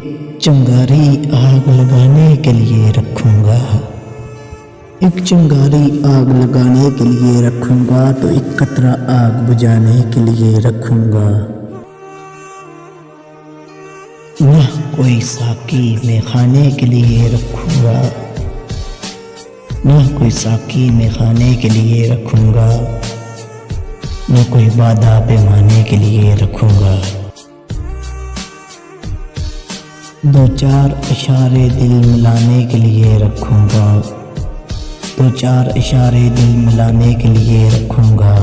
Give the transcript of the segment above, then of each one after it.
एक चिंगारी आग लगाने के लिए रखूँगा। एक चिंगारी आग लगाने के लिए रखूँगा तो एक कतरा आग बुझाने के लिए रखूँगा। न कोई साकी में खाने के लिए रखूँगा, न कोई साकी में खाने के लिए रखूँगा, न कोई वादा पैमाने के लिए रखूँगा। दो चार इशारे दिल मिलाने के लिए रखूँगा, दो चार इशारे दिल मिलाने के लिए रखूँगा,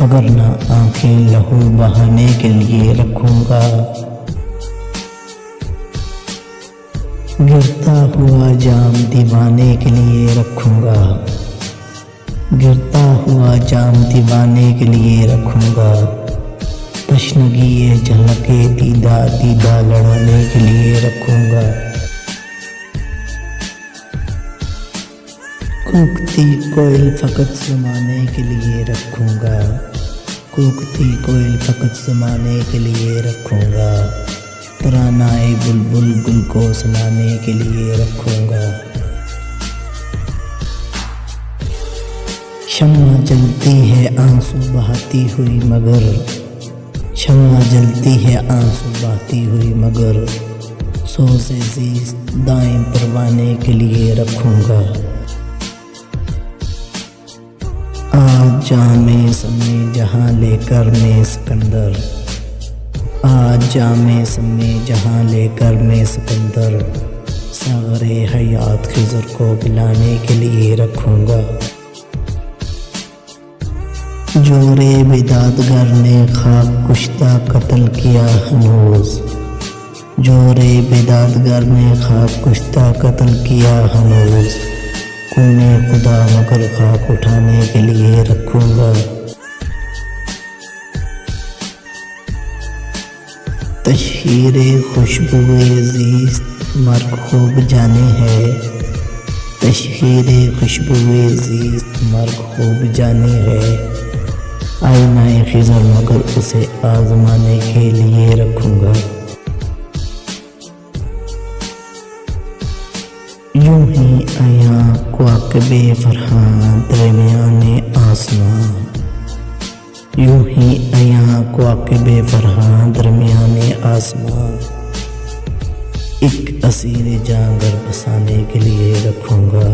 वरना आंखें लहू बहाने के लिए रखूँगा। गिरता हुआ जाम दीवाने के लिए रखूँगा, गिरता हुआ जाम दीवाने के लिए रखूँगा। तशनगी ये झलके दीदा दीदा लड़ाने के लिए रखूँगा। कूकती कोयल फ़कत समाने के लिए रखूँगा, कूकती कोयल फ़कत समाने के लिए रखूँगा। तरानाए बुलबुल गुल को सुनाने के लिए रखूँगा। शम्मा जलती है आंसू बहाती हुई मगर, शम्मा जलती है आंसू बहाती हुई मगर, सोज़े ज़ीज़ दाएं परवाने के लिए रखूँगा। आज जामे समय जहाँ लेकर मैं सिकंदर, आज जामे समय जहाँ लेकर मैं सिकंदर, सागरे हयात खिज़र को पिलाने के लिए रखूँगा। जोरे बिदादगर ने खाक कुश्ता कत्ल किया हनूज़, जोरे बिदादगर ने खाक कुश्ता कत्ल किया हनूज़, कुन्ने खुदा मगर खाक उठाने के लिए रखूँगा। तशहीरे खुशबुए ज़ीस्त मर्ग खूब जाने है, तशहीरे खुशबुए ज़ीस्त मर्ग खूब जाने है। आईनाए खिज़र मगर उसे आज़माने के लिए रखूँगा। यूं ही आया क्वाकबे फरहान दरमियाने आसमां, यूं ही आया क्वाकबे फरहान दरमियाने आसमां, एक असीर जांगर बसाने के लिए रखूँगा।